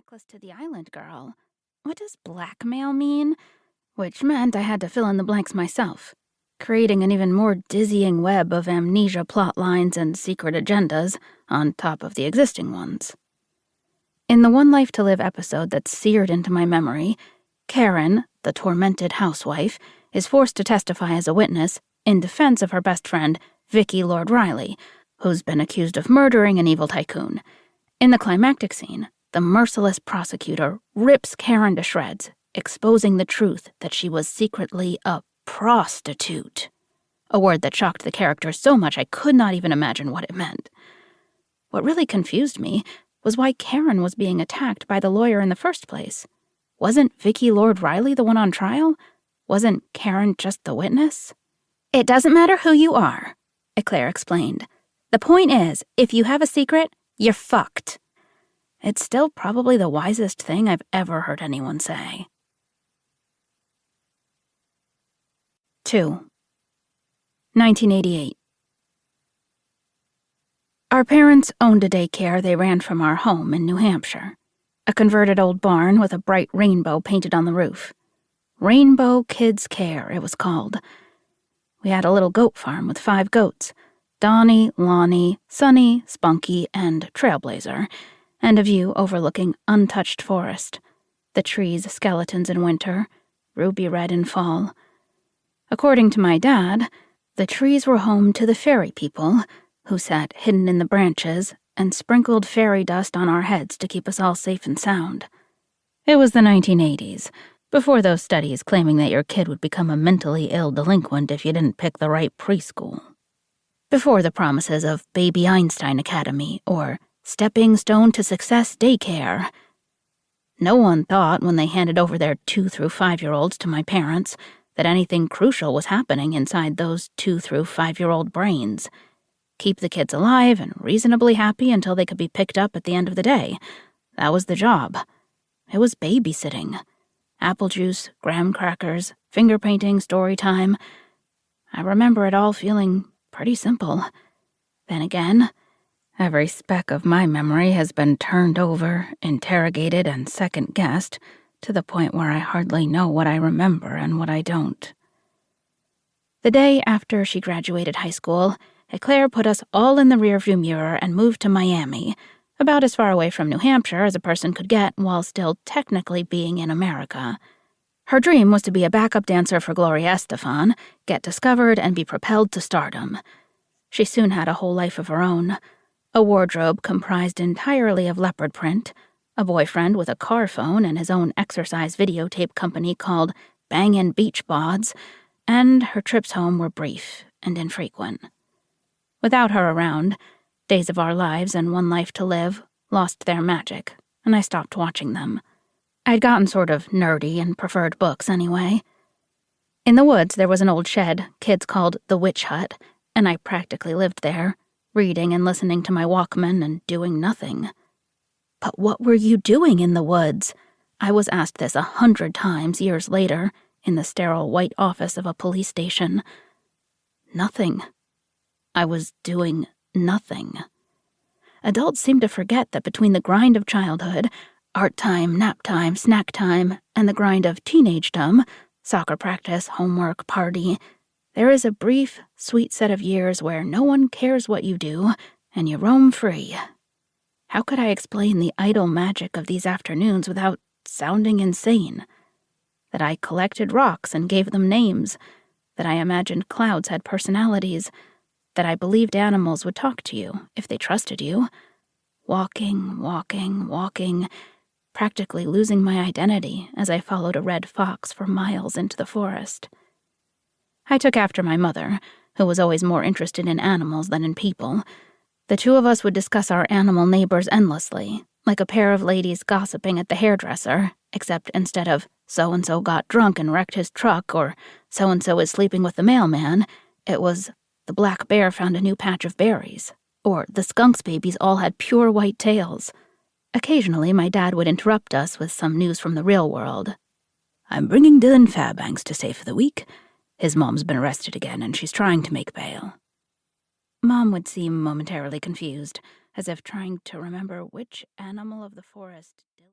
necklace to the island girl. What does blackmail mean? Which meant I had to fill in the blanks myself, creating an even more dizzying web of amnesia plot lines and secret agendas on top of the existing ones. In the One Life to Live episode that's seared into my memory, Karen, the tormented housewife, is forced to testify as a witness in defense of her best friend, Vicky Lord Riley, who's been accused of murdering an evil tycoon. In the climactic scene, the merciless prosecutor rips Karen to shreds, exposing the truth that she was secretly a prostitute, a word that shocked the character so much I could not even imagine what it meant. What really confused me was why Karen was being attacked by the lawyer in the first place. Wasn't Vicky Lord Riley the one on trial? Wasn't Karen just the witness? "It doesn't matter who you are," Eclair explained. "The point is, if you have a secret, you're fucked." It's still probably the wisest thing I've ever heard anyone say. 2. 1988. Our parents owned a daycare they ran from our home in New Hampshire, a converted old barn with a bright rainbow painted on the roof. Rainbow Kids Care, it was called. We had a little goat farm with 5 goats, Donnie, Lonnie, Sunny, Spunky, and Trailblazer, and a view overlooking untouched forest, the trees skeletons in winter, ruby red in fall. According to my dad, the trees were home to the fairy people, who sat hidden in the branches and sprinkled fairy dust on our heads to keep us all safe and sound. It was the 1980s, before those studies claiming that your kid would become a mentally ill delinquent if you didn't pick the right preschool. Before the promises of Baby Einstein Academy or Stepping Stone to Success Daycare. No one thought when they handed over their 2 through 5-year-olds to my parents that anything crucial was happening inside those 2 through 5-year-old brains. Keep the kids alive and reasonably happy until they could be picked up at the end of the day. That was the job. It was babysitting. Apple juice, graham crackers, finger painting, story time. I remember it all feeling pretty simple. Then again, every speck of my memory has been turned over, interrogated, and second-guessed to the point where I hardly know what I remember and what I don't. The day after she graduated high school, Eclair put us all in the rearview mirror and moved to Miami, about as far away from New Hampshire as a person could get while still technically being in America. Her dream was to be a backup dancer for Gloria Estefan, get discovered, and be propelled to stardom. She soon had a whole life of her own, a wardrobe comprised entirely of leopard print, a boyfriend with a car phone and his own exercise videotape company called Bangin' Beach Bods, and her trips home were brief and infrequent. Without her around, Days of Our Lives and One Life to Live lost their magic, and I stopped watching them. I'd gotten sort of nerdy and preferred books anyway. In the woods, there was an old shed kids called the Witch Hut, and I practically lived there, reading and listening to my Walkman and doing nothing. But what were you doing in the woods? I was asked this 100 times years later in the sterile white office of a police station. Nothing. I was doing nothing. Adults seem to forget that between the grind of childhood, art time, nap time, snack time, and the grind of teenagedom, soccer practice, homework, party, there is a brief, sweet set of years where no one cares what you do, and you roam free. How could I explain the idle magic of these afternoons without sounding insane? That I collected rocks and gave them names, that I imagined clouds had personalities, that I believed animals would talk to you if they trusted you. Walking, practically losing my identity as I followed a red fox for miles into the forest. I took after my mother, who was always more interested in animals than in people. The 2 of us would discuss our animal neighbors endlessly, like a pair of ladies gossiping at the hairdresser, except instead of so-and-so got drunk and wrecked his truck or so-and-so is sleeping with the mailman, it was the black bear found a new patch of berries, or the skunks babies all had pure white tails. Occasionally, my dad would interrupt us with some news from the real world. "I'm bringing Dylan Fairbanks to stay for the week. His mom's been arrested again, and she's trying to make bail." Mom would seem momentarily confused, as if trying to remember which animal of the forest